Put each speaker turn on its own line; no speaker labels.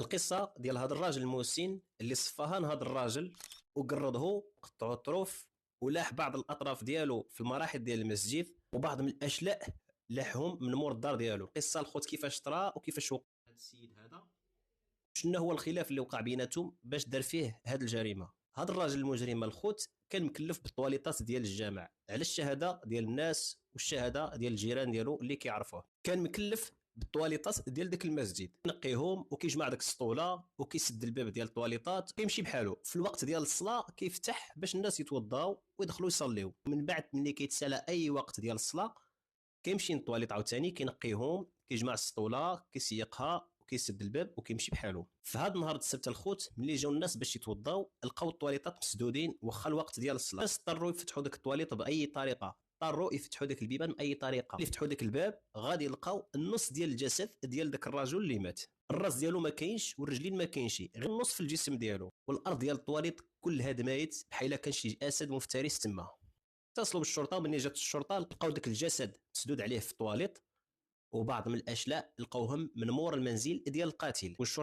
القصه ديال هذا الراجل المسن اللي صفاها هذا الراجل وقرضه قطعوا الطروف ولاح بعض الاطراف ديالو في المراحل ديال المسجد وبعض من الاشلاء لاحهم من مور الدار ديالو. القصه الخوت كيفاش طرا وكيفاش وقع هذا السيد هذا، شنو هو الخلاف اللي وقع بيناتهم باش دار فيه هذه الجريمه. هذا الراجل المجرم الخوت كان مكلف بالطواليطات ديال الجامع على الشهاده ديال الناس والشهاده ديال الجيران ديالو اللي كيعرفوه. كان مكلف بالطواليطات ديال داك المسجد، ينقيهم وكيجمع داك السطوله وكيسد الباب ديال الطواليطات، كيمشي بحاله في الوقت ديال الصلاه كيفتح باش الناس يتوضاو ويدخلوا يصليو. من بعد ملي كيتسالى اي وقت ديال الصلاه كيمشي للطواليط عاوتاني كينقيهم، كيجمع السطوله كيسيقها وكيسد الباب وكيمشي بحاله. في هذا النهار السبت الخوت ملي جاو الناس باش يتوضاو لقاو الطواليطات مسدودين واخا الوقت ديال الصلاه. الناس اضطروا يفتحوا ديك الطواليط باي طريقه، اضطروا يفتحوا ديك البيبان باي طريقه. يفتحوا ديك الباب غادي يلقاو النص ديال الجسد ديال داك الرجل اللي مات. الراس ديالو ما كاينش والرجلين ما كاينش، غير نص في الجسم ديالو، والارض ديال الطواليط كلها دمايت بحال كان شي اسد مفترس تما. اتصلوا بالشرطه، ومني جات الشرطه لقاو داك الجسد مسدود عليه في الطواليط وبعض من الاشلاء لقاوهم من مور المنزل ديال القاتل.